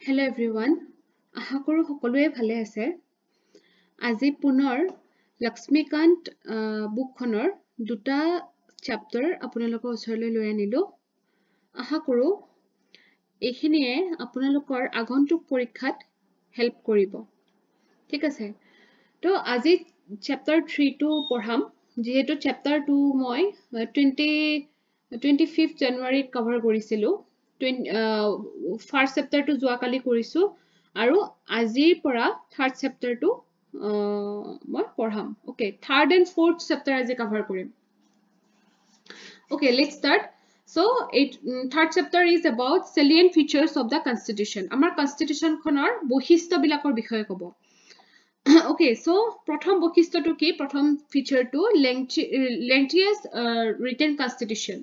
Hello everyone. আশা কৰো সকলোৱে ভালে আছে। আজি পুনৰ লক্ষ্মীকান্ত বুকখনৰ দুটা চেপ্টাৰ আপোনালোকৰ ওচৰলৈ লৈ আনিলো। আশা কৰো এইখিনিয়ে আপোনালোকৰ আগন্তুক পৰীক্ষাত হেল্প কৰিব। ঠিক আছে। তো আজি চেপ্টাৰ 3 টো পঢ়াম। যেহেতু চেপ্টাৰ 2 মই 25 জানুৱাৰীত কভাৰ কৰিছিলো। ফাৰ্ষ্ট চেপ্টাৰটো যোৱাকালি কৰিছো আৰু আজিৰ পৰা থাৰ্ড চেপ্টাৰটো মই পঢ়াম। Okay, third and fourth chapter আজি কভাৰ কৰিম। Okay, let's start. So, third chapter is about salient features of the constitution. আমাৰ কনষ্টিটিউশ্যনখনৰ বৈশিষ্ট্যবিলাকৰ বিষয়ে ক'ব। Okay, so প্ৰথম বৈশিষ্ট্যটো কি? প্ৰথম ফিচাৰটো lengthiest written constitution.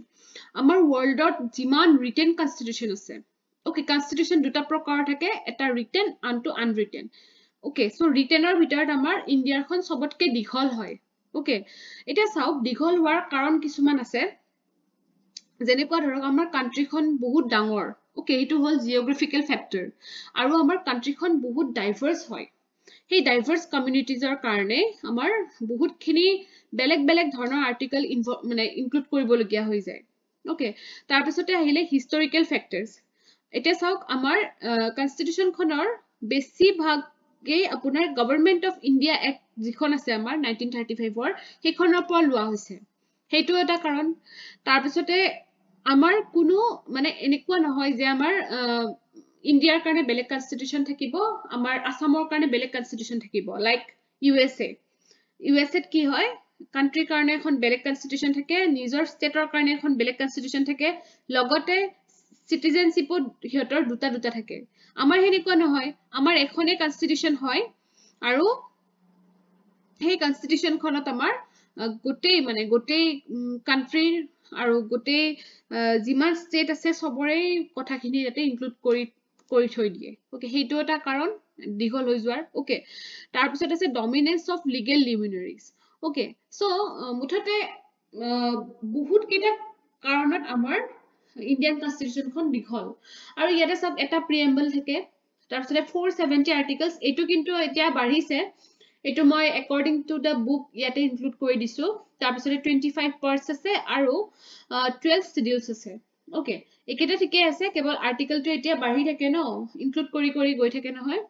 আমাৰ ৱৰ্ল্ডত যিমান ৰিটেন কনষ্টিটিউশ্যন আছে। ওকে, কনষ্টিটিউশ্যন দুটা প্ৰকাৰ থাকে, এটা ৰিটেন আনটো আনৰিটেন। ওকে, চ' ৰিটেনৰ ভিতৰত আমাৰ ইণ্ডিয়াখন চবতকে দীঘল হয়। ওকে, এতিয়া চাওক দীঘল হোৱাৰ কাৰণ কিছুমান আছে। যেনেকুৱা ধৰক আমাৰ কাণ্ট্ৰিখন বহুত ডাঙৰ। ওকে, এইটো হ'ল জিঅ'গ্ৰাফিকেল ফেক্টৰ। আৰু আমাৰ কাণ্ট্ৰিখন বহুত ডাইভাৰ্ছ হয়। সেই ডাইভাৰ্ছ কমিউনিটিজৰ কাৰণে আমাৰ বহুতখিনি বেলেগ বেলেগ ধৰণৰ আৰ্টিকেল মানে ইনক্লুড কৰিবলগীয়া হৈ যায়। ওকে, তাৰপিছতে আহিলে হিষ্টৰিকেল ফেক্টৰ্ছ। এতিয়া চাওক আমাৰ কনষ্টিটিউশ্যনখনৰ বেছিভাগেই আপোনাৰ গভৰ্ণমেণ্ট অফ ইণ্ডিয়া এক্ট যিখন আছে আমাৰ 1935-ৰ সেইখনৰ পৰা লোৱা হৈছে। সেইটো এটা কাৰণ। তাৰপিছতে আমাৰ কোনো মানে এনেকুৱা নহয় যে আমাৰ ইণ্ডিয়াৰ কাৰণে বেলেগ কনষ্টিটিউশ্যন থাকিব, আমাৰ আসামৰ কাৰণে বেলেগ কনষ্টিটিউশ্যন থাকিব। লাইক ইউএছএত কি হয়, কাণ্ট্ৰিৰ কাৰণে এখন বেলেগ কনষ্টিটিউশ্যন থাকে, নিজৰ ষ্টেটৰ কাৰণে এখন বেলেগ কনষ্টিটিউশ্যন থাকে, লগতে চিটিজেনশ্বিপত সিহঁতৰ দুটা দুটা থাকে। আমাৰ সেনেকুৱা নহয়, আমাৰ এখনেই কনষ্টিটিউশ্যন হয় আৰু সেই কনষ্টিটিউশ্যনখনত আমাৰ গোটেই কাণ্ট্ৰিৰ আৰু গোটেই যিমান ষ্টেট আছে চবৰে কথাখিনি ইয়াতে ইনক্লুড কৰি থৈ দিয়ে। ওকে, সেইটো এটা কাৰণ দীঘল হৈ যোৱাৰ। ওকে, তাৰপিছত আছে ডমিনেন্স অফ লিগেল লিমিনাৰিজ। ওকে, চ' মুঠতে বহুত কেইটা কাৰণত আমাৰ ইণ্ডিয়ান কনষ্টিটিউশ্যনখন দীঘল। আৰু ইয়াতে চাওক এটা প্ৰিএম্বল থাকে, তাৰপিছতে 470 আৰ্টিকলছ। এইটো কিন্তু এতিয়া বাঢ়িছে। এইটো মই একৰ্ডিং টু দ্য বুক ইয়াতে ইনক্লুড কৰি দিছো। তাৰপিছতে 25 পাৰ্টছ আছে আৰু 12 শিডিউলছ আছে। ওকে, এইকেইটা ঠিকে আছে, কেৱল আৰ্টিকেলটো এতিয়া বাঢ়ি থাকে ন, ইনক্লুড কৰি কৰি গৈ থাকে নহয়।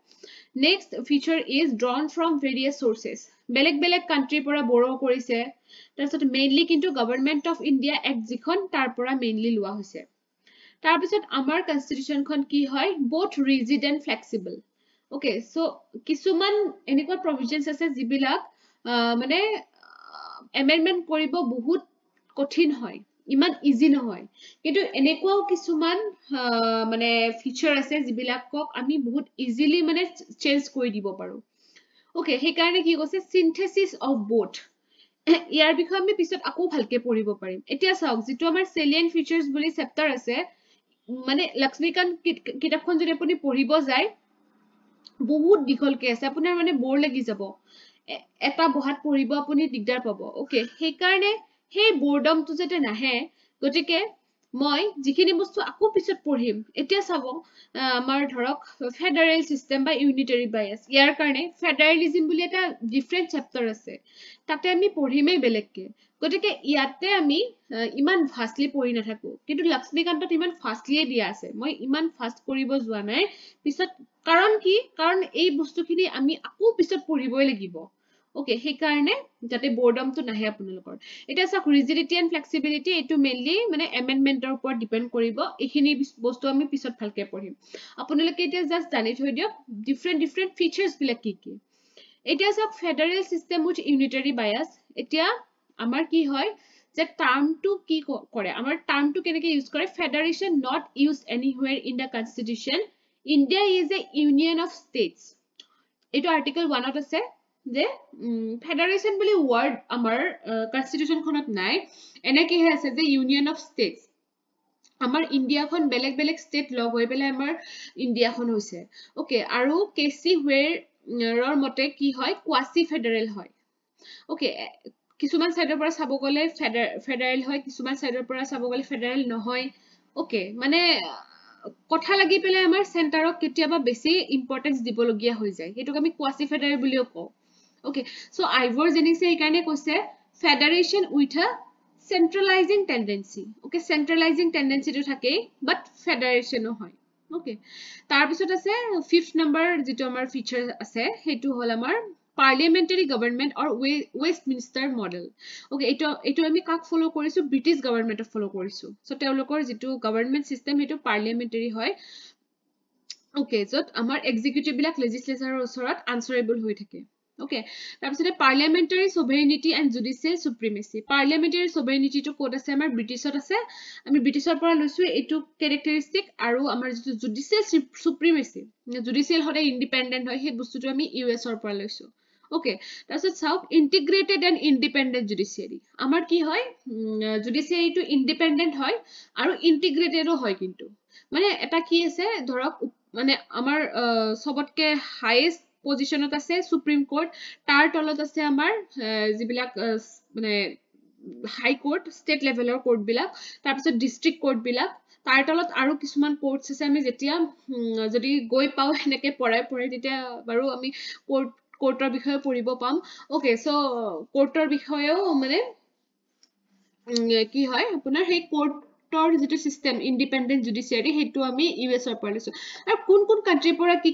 Next feature is drawn from various churches. বেলেগ বেলেগ কাণ্ট্ৰিৰ পৰা বৰো কৰিছে। তাৰপিছত মেইনলি কিন্তু গভৰ্ণমেণ্ট অফ ইণ্ডিয়া এক্ট যিখন তাৰ পৰা মেইনলি লোৱা হৈছে। তাৰপিছত আমাৰ কনষ্টিটিউশ্যনখন কি হয়, both rigid and flexible. Okay, so' কিছুমান এনেকুৱা প্ৰভিজনছ আছে যিবিলাক মানে এমেণ্ডমেণ্ট কৰিব বহুত কঠিন হয়, ইমান ইজি নহয়। কিন্তু এনেকুৱাও কিছুমান মানে ফিচাৰ আছে যিবিলাকক আমি বহুত ইজিলি মানে চেঞ্জ কৰি দিব পাৰো। ওকে, সেইকাৰণে কি কৈছে, চিন্থেচিছ অফ বোথ। ইয়াৰ বিষয়ে আমি পিছত আকৌ ভালকে পঢ়িব পাৰিম। এতিয়া চাওক, যিটো আমাৰ চেলিয়েণ্ট ফিচাৰ্ছ বুলি চেপ্টাৰ আছে, মানে লক্ষ্মীকান্ত কিতাপখন যদি আপুনি পঢ়িব যায়, বহুত দীঘলকে আছে, আপোনাৰ মানে বৰ লাগি যাব। এটা বহাত পঢ়িব আপুনি দিগদাৰ পাব। ওকে, সেইকাৰণে সেই বৰডমটো যাতে নাহে, গতিকে মই যিখিনি বস্তু আকৌ পিছত পঢ়িম। এতিয়া চাব, আমাৰ ধৰক ফেডাৰেল চিষ্টেম বা ইউনিটাৰী বায়াছ, ইয়াৰ কাৰণে ফেডাৰেলিজিম বুলি এটা ডিফাৰেণ্ট চেপ্টাৰ আছে, তাতে আমি পঢ়িমেই বেলেগকে। গতিকে ইয়াতে আমি ইমান ফাষ্টলি পঢ়ি নাথাকো, কিন্তু লক্ষ্মীকান্তত ইমান ফাষ্টলিয়ে দিয়া আছে। মই ইমান ফাষ্ট কৰিব যোৱা নাই পিছত। কাৰণ কি, কাৰণ এই বস্তুখিনি আমি আকৌ পিছত পঢ়িবই লাগিব। ওকে, সেইকাৰণে যাতে বৰডমটো নাহে আপোনালোকৰ। এতিয়া চাওক, ৰিজিডিটি এণ্ড ফ্লেক্সিবিলিটি, এইটো মেইনলি মানে এমেণ্ডমেণ্টৰ ওপৰত ডিপেণ্ড কৰিব। এইখিনি বস্তু আমি পিছত ভালকে পঢ়িম। আপোনালোকে এতিয়া জাষ্ট জানি থৈ দিয়ক ডিফাৰেণ্ট ফিচাৰ্ছ বিলাক কি কি। এতিয়া চাওক, ফেডাৰেল চিষ্টেম উইথ ইউনিটাৰী বায়াছ। এতিয়া আমাৰ কি হয় যে টাৰ্মটো কি কৰে, আমাৰ টাৰ্মটো কেনেকে ইউজ কৰে, federation not use anywhere in the constitution, India is a union of states. এইটো আৰ্টিকেল 1ত আছে যে ফেডাৰেশ্যন বুলি ৱৰ্ড আমাৰ কনষ্টিটিউশ্যনখনত নাই। এনেকেহে আছে যে ইউনিয়ন অফ ষ্টেটছ। আমাৰ ইণ্ডিয়াখন বেলেগ বেলেগ ষ্টেট লগ হৈ পেলাই আমাৰ ইণ্ডিয়াখন হৈছে। ওকে, আৰু কেচি হুৱেৰৰ মতে কি হয়, কোৱাচি ফেডাৰেল হয়। ওকে, কিছুমান চাইডৰ পৰা চাব গ'লে ফেডাৰেল হয়, কিছুমান চাইডৰ পৰা চাব গ'লে ফেডাৰেল নহয়। ওকে, মানে কথা লাগি পেলাই আমাৰ চেণ্টাৰক কেতিয়াবা বেছি ইম্পৰ্টেন্স দিবলগীয়া হৈ যায় হেতুক আমি কোৱাসি ফেডাৰেল বুলিও কওঁ ওকে সো আইভৰ জেনিছে এই কাৰণে কৈছে ফেডাৰেশন with a centralizing tendency okay centralizing tendency to থাকে but federation হয় okay তাৰ পিছত আছে fifth number যেটো আমাৰ ফিচাৰ আছে হেতু হল আমাৰ parliamentary government or Westminster model okay এটো আমি কাক ফলো কৰিছো ব্ৰিটিছ গভৰ্ণমেন্টক ফলো কৰিছো সো তেওঁলোকৰ যেটো গভৰ্ণমেন্ট সিস্টেম হেতু parliamentary হয় okay যত আমাৰ এক্সিকিউটিভ বিলাক লেজিসলেচাৰৰ ওচৰত আনসাৰেবল হৈ থাকে okay তাৰপিছতে parliamentary sovereignty and judicial supremacy parliamentary sovereignty to code আছে আমাৰ ব্ৰিটিছত আছে আমি ব্ৰিটিছৰ পৰা লৈছো এটো ক্যাৰেক্টাৰিস্টিক আৰু আমাৰ যেটো judicial supremacy judicial হতে ইন্ডিপেন্ডেন্ট হয় সেই বস্তুটো আমি ইউএছৰ পৰা লৈছো okay তাৰপিছত চাওক integrated and independent judiciary আমাৰ কি হয় judiciary to independent হয় আৰু integrated হয় কিন্তু মানে এটা কি আছে ধৰক মানে আমাৰ সবতকে হাইয়েস্ট পজিশনত আছে সুপ্ৰিম কোৰ্ট তাৰ তলত আছে আমাৰ যিবিলাক মানে হাই কোৰ্ট ষ্টেট লেভেলৰ কোৰ্ট বিলাক তাৰ পিছত ডিস্ট্ৰিক্ট কোৰ্ট বিলাক তাৰ তলত আৰু কিছুমান কোৰ্টছ আছে আমি যেতিয়া যদি গৈ পাও এনেকে পঢ়াই তেতিয়া বাৰু আমি কোৰ্টৰ বিষয়ে পঢ়িব পাম ওকে সো কোৰ্টৰ বিষয়েও মানে কি হয় আপোনাৰ সেই কোৰ্টৰ যেটো সিস্টেম ইন্ডিপেন্ডেন্ট জুডিচিয়াৰি হেতু আমি ইউএছৰ পৰা লৈছো আৰু কোন কান্ট্ৰিৰ পৰা কি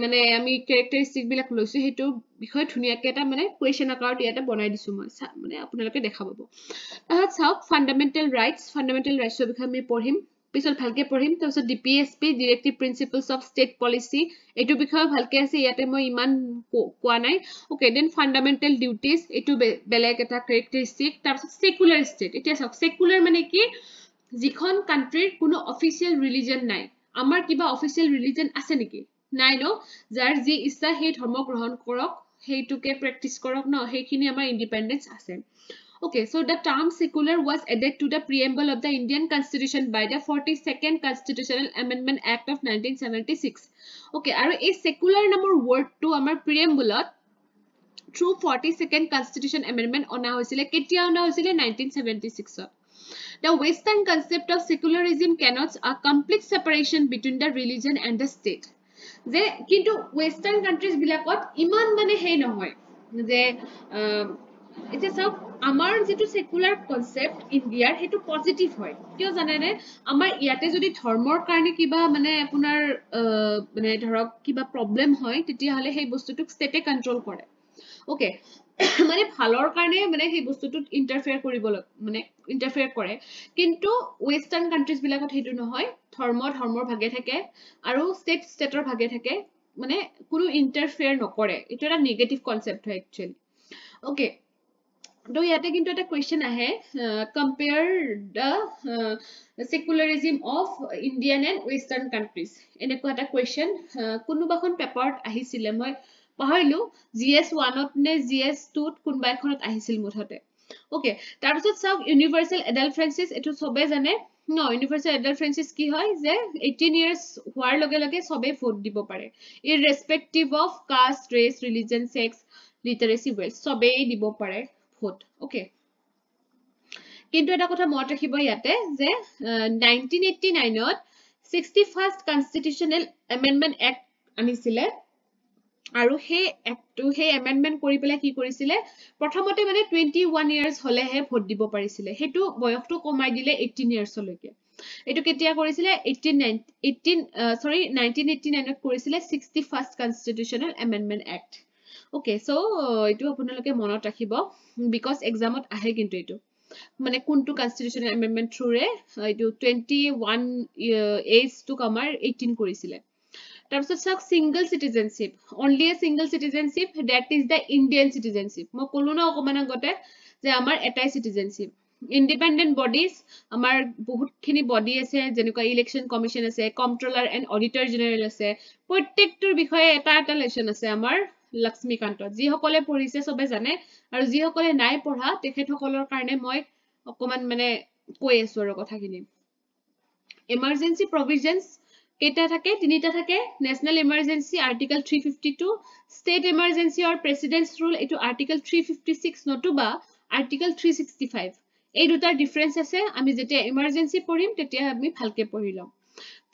মানে আমি ক্যাৰেক্টাৰিস্টিক বিলাক লৈছো হেতু বিষয় ধুনিয়াকে এটা মানে কোৱেশ্চন আকাৰত ইয়াতে বনাই দিছো মই মানে আপোনালোকে দেখা পাব তাহত চাওক ফান্ডামেন্টাল ৰাইটছৰ বিষয়ে আমি পঢ়িম পিছত ভালকে পঢ়িম তাৰপিছত DPSP directive principles of state policy এটো বিষয় ভালকে আছে ইয়াতে মই ইমান কোৱা নাই ওকে দেন ফান্ডামেন্টাল ডিউটিজ এটো বেলেগ এটা ক্যাৰেক্টাৰিস্টিক তাৰপিছত সেকুলাৰ ষ্টেট এতিয়া চাওক সেকুলাৰ মানে কি যিখন কান্ট্ৰিৰ কোনো অফিচিয়েল ৰিলিজন নাই আমাৰ কিবা অফিচিয়েল ৰিলিজন আছে নেকি নাই ন যাৰ যি ইচ্ছা সেই ধৰ্ম গ্ৰহণ কৰক হেইটুকে প্ৰেক্টিস কৰক ন হেখিনি আমাৰ ইন্ডিপেন্ডেন্স আছে okay so the term secular was added to the preamble of the Indian Constitution by the 42nd Constitutional Amendment Act of 1976 okay আৰু এই secular নামৰ word to আমাৰ preamble through 42nd Constitution Amendment অনা হৈছিলে কেতিয়া অনা হৈছিলে 1976 The Western concept of secularism connotes a complete separation between the religion and the state. যে কিন্তু ওয়েস্টার্ন কান্ট্রিজ বিলাকত ইমান মানে হেই নহয় যে এটা সব আমাৰ যেটো সেকুলাৰ কনসেপ্ট ইন্ডিয়াৰ হেতু পজিটিভ হয় কিয় জানে নে আমাৰ ইয়াতে যদি ধৰ্মৰ কাৰণে কিবা মানে আপোনাৰ মানে ধৰক কিবা প্ৰবলেম হয় তেতিয়া হলে সেই বস্তুটোক ষ্টেটে কন্ট্ৰোল কৰে ওকে মানে ভালৰ কাৰণে মানে সেই বস্তুটোত ইন্টাৰফেয়াৰ কৰিব মানে ইন্টাৰফেয়াৰ কৰে কিন্তু ওয়েস্টাৰ্ন কান্ট্ৰিজ বিলাকত হেতু নহয় ধৰ্মৰ ভাগে থাকে আৰু ষ্টেটৰ ভাগে থাকে মানে কোনো ইন্টাৰফেয়াৰ নকৰে এটো এটা নেগেটিভ কনসেপ্ট হয় একচুয়ালি ওকে তো ইয়াতে কিন্তু এটা কোৱেশ্চন আহে compare the secularism of Indian and western countries এনেকুৱা এটা কোৱেশ্চন কোনোবাখন পেপাৰত আহিছিলে মই পাহৰিলো GS1 ত নে GS2 ত কোনবা এখনত আহিছিল মুঠতে ওকে তাৰ পিছত চাওক ইউনিভাৰ্সাল এডাল্ট ফ্ৰেঞ্চাইজ এটো সবে জানে No, universal adult franchise কি হয় যে 18 years হোৱাৰ লগে লগে সবে ভোট দিব পাৰে irrespective of caste race religion sex literacy wealth সবে দিব পাৰে ভোট ওকে কিন্তু এটা কথা মনত ৰাখিব ইয়াতে যে 1989 ত 61st Constitutional Amendment Act আনিছিলে আৰু সেই একটো সেই এমেন্ডমেন্ট কৰি পেলাই কি কৰিছিলে প্ৰথমতে মানে 21 ইয়াৰ্স হলেহে ভোট দিব পাৰিছিলে হেতু বয়সটো কমাই দিলে 18 ইয়াৰ্স লৈকে এটো কেতিয়া কৰিছিলে 1989 ত কৰিছিলে 61st Constitutional Amendment Act okay so এটো আপোনালোকে মনত ৰাখিব because examত আহে কিন্তু এটো মানে কোনটো কনস্টিটিউশনাল এমেন্ডমেন্ট থ্ৰুৰে এটো 21 এজ টু কামাৰ 18 কৰিছিলে তাৰপিছত চাওক single citizenship only a single citizenship that is the Indian citizenship মই কলো না অকমান আগতে যে আমাৰ এটাই citizenship independent bodies আমাৰ বহুতখিনি বডি আছে যেনেকুৱা ইলেকশন কমিশন আছে কন্ট্ৰোলাৰ এন্ড অডিটৰ জেনাৰেল আছে প্ৰত্যেকটোৰ বিষয়ে এটা লেসন আছে আমাৰ লক্ষ্মীকান্ত যি সকলে পঢ়িছে সবে জানে আৰু যি সকলে নাই পঢ়া তেখেতসকলৰ কাৰণে মই অকমান মানে কৈ আছো আৰু কথাখিনি emergency provisions কেটা থাকে তিনিটা থাকে national emergency article 352 state emergency or presidents rule এটো আর্টিকেল 356 নতুবা আর্টিকেল 365 এই দুটাৰ ডিফাৰেন্স আছে আমি যেতিয়া ইমাৰ্জেন্সি পঢ়িম তেতিয়া আমি ভালকে পঢ়িলাম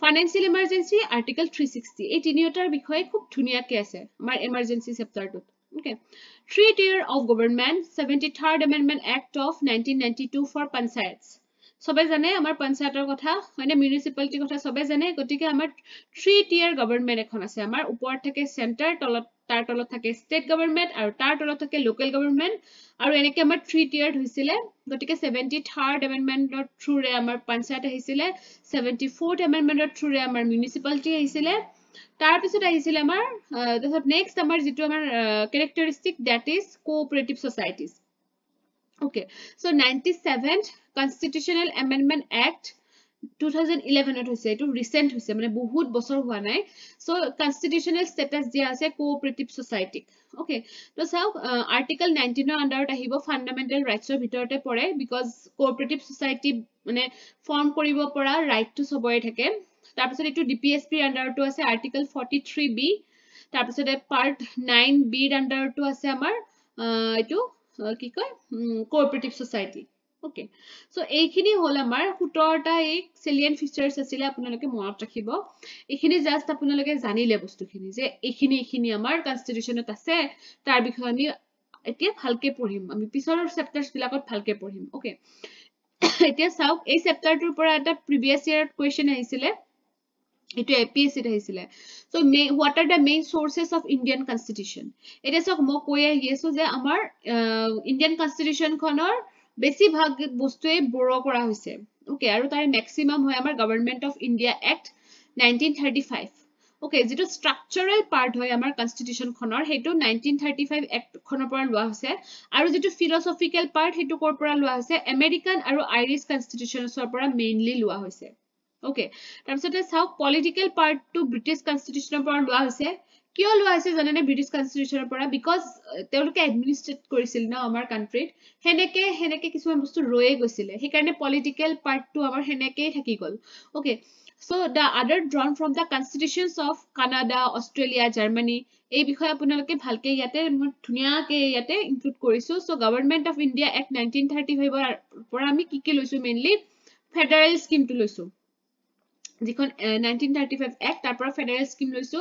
ফাইনেন্সিয়েল ইমাৰ্জেন্সি আৰ্টিকল 360 এই তিনিওটাৰ বিষয়ে খুব ধুনীয়াকৈ আছে আমাৰ emergency চেপ্টাৰটোত okay 3 tier of government 73rd amendment act of 1992 for panchayats সবে জানে আমাৰ পঞ্চায়তৰ কথা মানে মিউনিসিপালিটিৰ কথা সবে জানে গতিকে আমাৰ 3 tier government এখন আছে আমাৰ ওপৰত থাকে সেন্টাৰ তলত তাৰ তলত থাকে ষ্টেট গভৰ্ণমেণ্ট আৰু তাৰ তলত থাকে লোকেল গভৰ্ণমেণ্ট আৰু এনেকৈ আমাৰ 3 tiered হৈছিলে গতিকে 73rd amendmentৰ থ্ৰুৰে আমাৰ পঞ্চায়ত আহিছিলে 74th amendmentৰ থ্ৰুৰে আমাৰ মিউনিসিপালিটি আহিছিলে তাৰ পিছত আহিছিলে আমাৰ নেক্সট আমাৰ যেটো আমাৰ characteristic that is cooperative societies okay so 97th constitutional amendment act 2011 ত হৈছে এটো ৰিসেন্ট হৈছে মানে বহুত বছৰ হোৱা নাই সো কনস্টিটিউশনাল স্ট্যাটাস দিয়া আছে কোঅপাৰেটিভ সোসাইটি ওকে তো চাও আৰ্টিকল 19 ৰ আন্ডাৰত আহিব ফান্ডামেন্টাল ৰাইটছৰ ভিতৰতে পৰে বিকজ কোঅপাৰেটিভ সোসাইটি মানে ফৰ্ম কৰিব পৰা ৰাইটটো সবৰে থাকে তাৰ পিছত এটো ডিপিএসপি আন্ডাৰটো আছে আৰ্টিকল 43B তাৰ পিছত পাৰ্ট 9B ৰ আন্ডাৰটো আছে আমাৰ এটো কি কয় কোঅপাৰেটিভ সোসাইটি ওকে সো এইখিনি হল আমাৰ 17টা এই সেলিয়েন্ট ফিচাৰ্স আছিল আপোনালোকে মনত ৰাখিব এইখিনি জাস্ট আপোনালোকে জানিলে বস্তুখিনি যে এইখিনি আমাৰ কনস্টিটিউশনত আছে তাৰ বিষয়ে আমি এতিয়া ভালকে পঢ়িম আমি পিছৰ চেপ্টাৰছ বিলাকত ভালকে পঢ়িম ওকে এতিয়া চাওক এই চেপ্টাৰটোৰ পৰা এটা প্ৰিভিয়াস ইয়াৰ কোৱেশ্চন আহিছিলে এটো এপিএসসি ত আহিছিলে so what are the main sources of Indian constitution এটা সক মই কৈ আহিছো যে আমাৰ ইন্ডিয়ান কনস্টিটিউশন খনৰ বেছি ভাগ বস্তুৱে বড় কৰা হৈছে ওকে আৰু তাৰ ম্যাক্সিমাম হয় আমাৰ government of India act 1935 okay যেটো স্ট্ৰাকচাৰাল পাৰ্ট হয় আমাৰ কনস্টিটিউশন খনৰ হেটো 1935 এক্ট খনৰ পৰা লোৱা হৈছে আৰু যেটো ফিলসফিক্যাল পাৰ্ট হেটো কৰ পৰা লোৱা হৈছে আমেৰিকান আৰু আইৰিছ কনস্টিটিউশনছৰ পৰা মেইনলি লোৱা হৈছে ওকে তাৰপিছতে চাও পলিটিক্যাল পাৰ্টটো ব্ৰিটিছ কনস্টিটিউশনৰ পৰা লোৱা হৈছে কিয় লোৱা হৈছে জানেনে ব্ৰিটিছ কনস্টিটিউশনৰ পৰা বিকজ তেওঁলোকে এডমিনিষ্ট্ৰেট কৰিছিল না আমাৰ কান্ট্ৰিত হেনেকে কিছুমান বস্তু ৰয়ে গৈছিল সেই কাৰণে পলিটিক্যাল পাৰ্টটো আমাৰ হেনেকেই থাকি গল okay so the other drawn from the constitutions of Canada Australia Germany এই বিষয়ে আপোনালোকে ভালকে ইয়াতে ধুনিয়াকে ইয়াতে ইনক্লুড কৰিছো so government of India act 1935 ৰ পৰা আমি কি লৈছো মেইনলি ফেডাৰেল স্কিমটো লৈছো যিখন 1935 এক্ট তাৰ পৰা ফেডাৰেল স্কিম লৈছো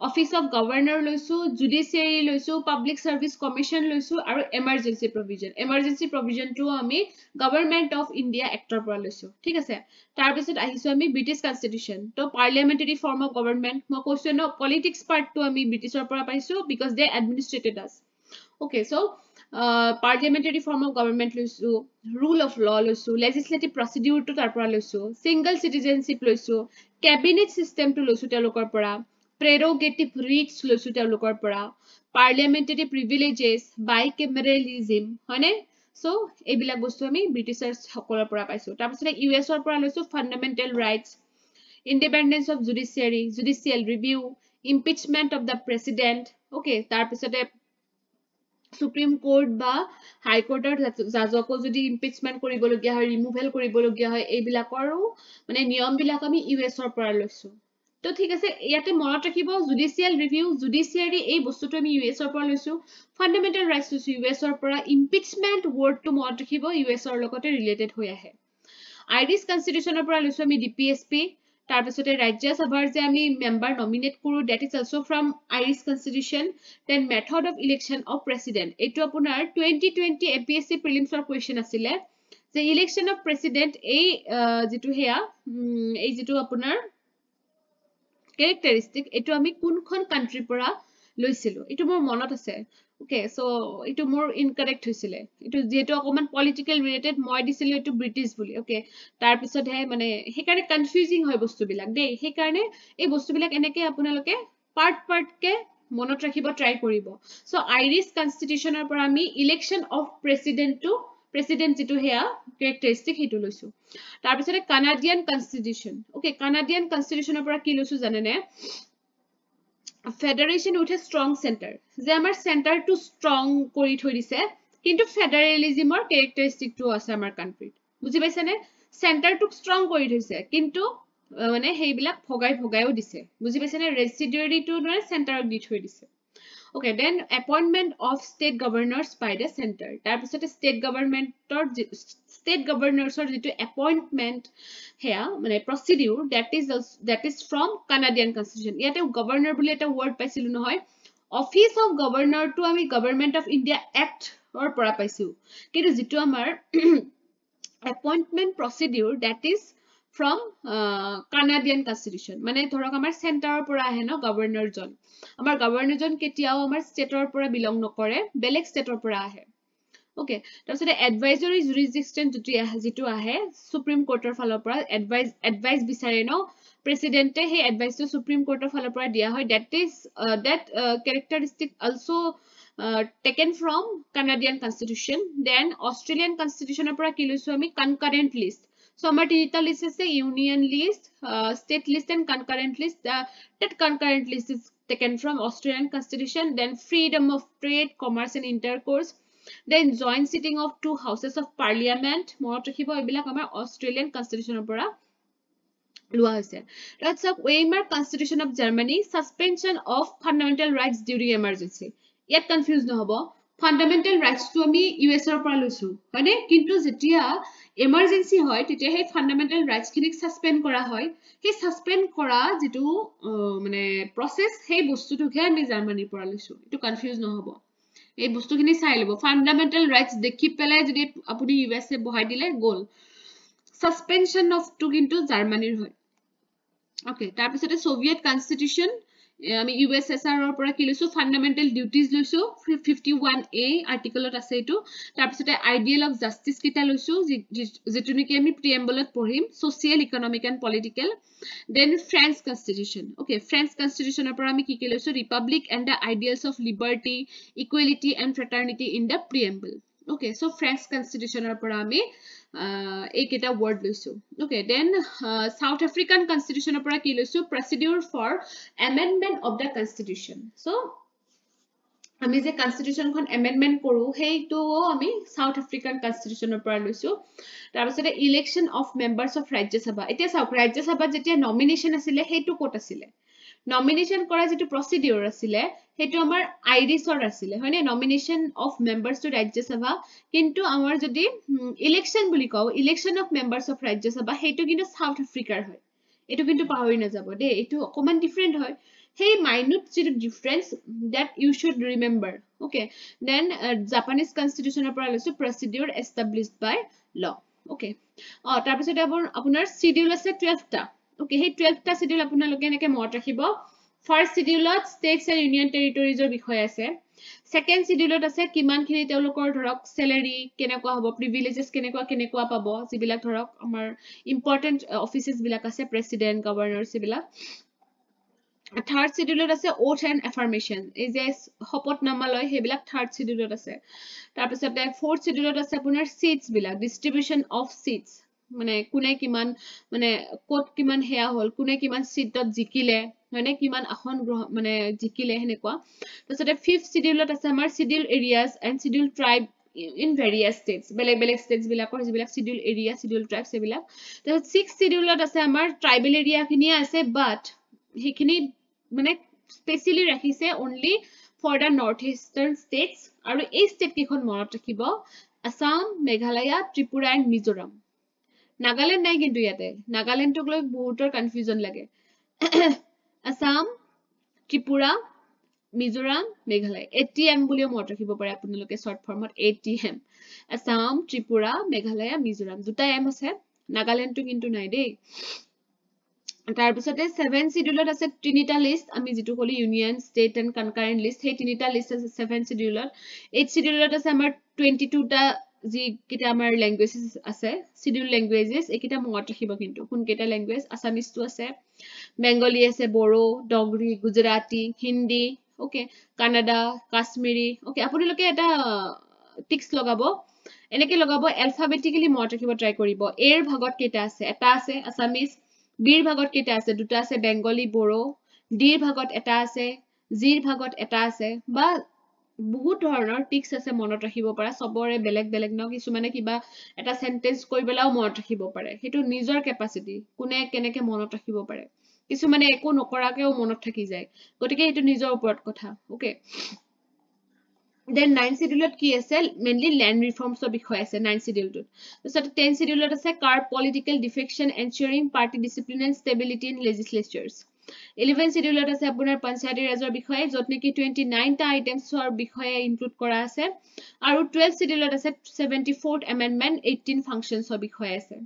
অফিস অফ গভৰ্ণৰ লৈছো জুডিচিয়াৰী লৈছো পাব্লিক সাৰ্ভিস কমিশন লৈছো আৰু এমাৰ্জেন্সি প্ৰভিজনটো আমি গভৰ্ণমেন্ট অফ ইন্ডিয়া এক্টৰ পৰা লৈছো ঠিক আছে তাৰ পিছত আহিছো আমি ব্ৰিটিছ কনস্টিটিউশন তো পাৰ্লিয়ামেন্টাৰী ফৰ্ম অফ গভৰ্ণমেন্ট মই কৈছো ন পলিটিক্স পাৰ্টটো আমি ব্ৰিটিছৰ পৰা পাইছো বিকজ দে এডমিনিষ্ট্ৰেটেড আস okay so parliamentary form of government loisu rule of law loisu legislative procedure to tar pora loisu single citizenship loisu cabinet system to loisu telokor pora prerogative rights loisu telokor pora parliamentary privileges bicameralism hone so ebila bostu ami britishers hokolor pora paisu tar pisone us or pora loisu fundamental rights independence of judicial review impeachment of the president okay tar pisone supreme court বা হাই কোৰ্টৰ জাজকো যদি impeachment কৰিবলগিয়া হয় removal কৰিবলগিয়া হয় এইবিলাকৰো মানে নিয়ম বিলাক আমি ইউএছৰ পৰা লৈছো তো ঠিক আছে ইয়াতে মনত ৰাখিব জুডিচিয়াল ৰিভিউ জুডিচিয়াৰী এই বস্তুটো আমি ইউএছৰ পৰা লৈছো ফান্ডামেন্টাল ৰাইটস লৈছো ইউএছৰ পৰা ইম্পিচমেন্ট ৱৰ্ডটো মনত ৰাখিব ইউএছৰ লগতে ৰিলেটেড হৈ আহে আইৰিছ কনস্টিটিউশনৰ পৰা লৈছো আমি ডিপিএসপি তাৰ পিছতে ৰাজ্য সভাৰ যে আমি মেম্বাৰ নমিনেট কৰো that is also from Irish constitution then method of election of president এটো আপোনাৰ 2020 APSC prelims or question আছিলে যে election of president এই যেটো হেয়া এই যেটো আপোনাৰ characteristic এটো আমি কোনখন কান্ট্ৰি পৰা লৈছিলো এটো মোৰ মনত আছে okay so এটো মোৰ ইনকাৰেক্ট হৈছিলে এটো যেটো অকমান পলিটিক্যাল ৰিলেটেড মই দিছিলো এটো ব্ৰিটিছ বুলি okay তাৰ পিছত হে মানে হে কাৰণে কনফিউজিং হয় বস্তু বিলাক দেই হে কাৰণে এই বস্তু বিলাক এনেকে আপোনালোকে পাৰ্ট কে মনত ৰাখিব ট্ৰাই কৰিব so আইৰিছ কনস্টিটিউশনৰ পৰা আমি ইলেকশন অফ প্ৰেসিডেন্ট যেটো হেয়া characteristic হেতু লৈছো তাৰ পিছতে কানাডিয়ান কনস্টিটিউশন okay কানাডিয়ান কনস্টিটিউশনৰ পৰা কি লৈছো জানেনে ফেডাৰেশন উইথ এ ষ্ট্ৰং সেন্টাৰ যে আমাৰ সেন্টাৰটো ষ্ট্ৰং কৰি থৈ দিছে কিন্তু ফেডাৰেলিজমৰ characteristic আছে আমাৰ কান্ট্ৰিত বুজি পাইছানে সেন্টাৰটো ষ্ট্ৰং কৰি থৈছে কিন্তু মানে হেইবিলাক ভগাইও দিছে বুজি পাইছানে ৰেসিডুয়াৰিটো মানে সেন্টাৰক দি থৈ দিছে Okay, then appointment of state governors by the center. তাৰপিছতে state governors যিটো appointment হেয়া মানে procedure that is from Canadian Constitution. ইয়াতে governor বুলি এটা word পাইছিলো নহয়. Office of Governor to আমি Government of India Act or পৰা পাইছো. কিন্তু যিটো আমাৰ appointment procedure that is from Canadian Constitution. মানে ধৰক আমাৰ চেণ্টাৰৰ পৰা আহে ন গভৰ্ণৰ জন আমাৰ গভৰ্ণৰ জন কেতিয়াও আমাৰ ষ্টেটৰ পৰা বিলং নকৰে বেলেগ ষ্টেটৰ পৰা আহে ওকে তাৰপিছতে এডভাইজৰি জুৰিসডিকশ্যন যিটো আহে সুপ্ৰিম কোৰ্টৰ ফালৰ পৰা এডভাইজ বিচাৰে ন প্ৰেসিডেন্টে হে এডভাইজটো সুপ্ৰিম কোৰ্টৰ ফালৰ পৰা দিয়া হয় that characteristic also taken from Canadian Constitution. Then Australian Constitution পৰা কি লৈছো আমি concurrent list. So আমাৰ তিনিটা list আছে union list, state list and concurrent list. That concurrent list is taken from Australian Constitution. Then freedom of trade, commerce and intercourse. Then joint sitting of two houses of parliament. মনত ৰাখিব এইবিলাক আমাৰ Australian Constitution পৰা লোৱা হৈছে তাৰপিছত Weimar Constitution of Germany, suspension of fundamental rights during emergency. ইয়াত confuse নহব ফান্ডামেন্টাল ৰাইটছটো আমি ইউএছ ৰ পৰা লৈছো হয়নে কিন্তু যেতিয়া এমাৰ্জেন্সি হয় তেতিয়া সেই ফান্ডামেন্টাল ৰাইটছখিনিক সাসপেন্ড কৰা হয় সেই সাসপেন্ড কৰা যেটো মানে প্ৰসেস সেই বস্তুটোকে আমি জাৰ্মানীৰ পৰা লৈছো এটো কনফিউজ নহব এই বস্তুখিনি চাই লব ফান্ডামেন্টাল ৰাইটছ দেখি পেলাই যদি আপুনি ইউএছ এ বহাই দিলে গল সাসপেনশন অফ টু কিন্তু জাৰ্মানীৰ হয় ওকে তাৰপিছতে সোভিয়েট কনস্টিটিউশন আমি ইউএসএসআৰ ৰ পৰা কি লৈছো ফান্ডামেন্টাল ডিউটিজ লৈছো 51A আৰ্টিকলত আছে এটো তাৰপিছতে আইডিয়াল অফ জাস্টিস কিটা লৈছো যেটো নেকি আমি প্ৰিএম্বলত পঢ়িম social economic and political then French constitution okay French কনস্টিটিউশনৰ পৰা আমি কি কি লৈছো republic and the ideals of liberty equality and fraternity in the preamble okay so French constitution পৰা আমি এইকেটা word লৈছো okay then South African constitution পৰা কি লৈছো procedure for amendment of the constitution so আমি যে constitution খন amendment কৰো হেইটো আমি South African constitution পৰা লৈছো তাৰপিছতে election of members of Rajya Sabha এতিয়া চাওক Rajya Sabha যেতিয়া nomination আছিল হেইটো কোট আছিল nomination কৰা যেটো procedure আছিল হেতু আমাৰ আইৰিছৰ আছিল হয়নে nomination of members to Rajya Sabha কিন্তু আমাৰ যদি election বুলি কও election of members of Rajya Sabha হেতু কিন্তু South Africa হয় এটো কিন্তু পাহৰি না যাব দে এটো অকমান ডিফাৰেন্ট হয় hey minute যেটো difference that you should remember okay then Japanese constitution পৰা লৈছো procedure established by law okay তাৰপিছতে আপোনাৰ schedule আছে 12 টা okay hey 12 টা schedule আপোনালোকে এনেকে মনত ৰাখিব first schedule states and union territories ৰ বিষয় আছে second schedule আছে কিমানখিনি তেওঁলোকৰ ধৰক salary কেনেকুৱা হ'ব privileges কেনেকুৱা পাব যিবিলাক ধৰক আমাৰ important offices বিলাক আছে president governors বিলাক third schedule আছে oath and affirmation এই যে শপতনামা লয় হেবিলাক third schedule আছে তাৰপিছতে fourth schedule আছে আপোনাৰ seats বিলাক distribution of seats মানে কোনে কিমান মানে কোট কিমান হেয়া হল কোনে কিমান সিটত জিকিলে মানে কিমান আসন মানে জিকিলে হেনেকুৱা তাৰপিছতে fifth schedule আছে আমাৰ scheduled areas and scheduled tribe in various states বেলেগ states বিলাকৰ যিবিলাক scheduled area scheduled tribes এবিলাক তাৰপিছত sixth schedule আছে আমাৰ tribal area খিনি আছে but হেখিনি মানে স্পেশালি ৰাখিছে only for the northeastern states আৰু এই state কেখন মনত ৰাখিব আসাম মেঘালয় ত্ৰিপুৰা and মিজোৰাম নাগালেণ্ড নাই কিন্তু ইয়াতে নাগালেণ্ডক লৈ বহুতৰ কনফিউজন লাগে আসাম ত্ৰিপুৰা মিজোৰাম মেঘালয় ATM বুলিও মনত ৰাখিব পাৰে আপোনালোকে শৰ্ট ফৰ্মত ATM আসাম ত্ৰিপুৰা মেঘালয় মিজোৰাম দুটা এম আছে নাগালেণ্ডটো কিন্তু নাই দেই তাৰপিছতে 7 schedule আছে তিনিটা লিষ্ট আমি যেটো কলি union state and concurrent list সেই তিনিটা লিষ্ট আছে 7 schedule 8 schedule আছে আমাৰ 22 টা যি কিটা আমাৰ ল্যাঙ্গুয়েজেস আছে scheduled languages একিটা মনত ৰাখিব কিন্তু কোন কেটা ল্যাঙ্গুয়েজ আসামিজ তো আছে বেঙ্গলী আছে বড়ো ডগৰি গুজৰাটী হিন্দী ওকে কানাডা কাশ্মীৰী ওকে আপোনালোকে এটা টিক্স লগাব এনেকে লগাব alphabetically মনত ৰাখিব ট্ৰাই কৰিব এৰ ভাগত কেটা আছে এটা আছে আসামিজ বিৰ ভাগত কেটা আছে দুটা আছে বেঙ্গলী বড়ো ডিৰ ভাগত এটা আছে জিৰ ভাগত এটা আছে বা বহুত ধৰণৰ টিক্স আছে মনত ৰাখিব পৰা সবৰে বেলেগ ন কিছুমানে কিবা এটা সেন্টেন্স কৈ বেলাও মনত ৰাখিব পাৰে হেতু নিজৰ ক্যাপাসিটি কোনে কেনেকে মনত ৰাখিব পাৰে কিছুমানে একো নকৰাকেও মনত থাকি যায় গতিকে হেতু নিজৰ ওপৰত কথা ওকে Then 9 schedule কি আছে mainly land reforms or বিষয় আছে 9 schedule টোত so 10 schedule আছে curb political defection ensuring party discipline and stability in legislatures 11 schedule আছে আপোনাৰ পঞ্চায়তী ৰাজৰ বিষয়ে যত নেকি 29 টা আইটেমছ ৰ বিষয়ে ইনক্লুড কৰা আছে আৰু 12 schedule আছে 74th amendment 18 functions ৰ বিষয়ে আছে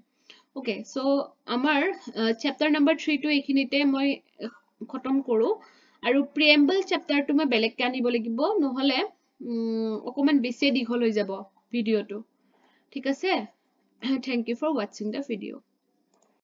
okay so আমাৰ chapter number 3 টো এইখিনিতে মই খতম কৰো আৰু preamble chapter টো মই বেলেগকৈ আনিব লাগিব নহলে অকমান বেছি দীঘল হৈ যাব ভিডিওটো ঠিক আছে thank you for watching the video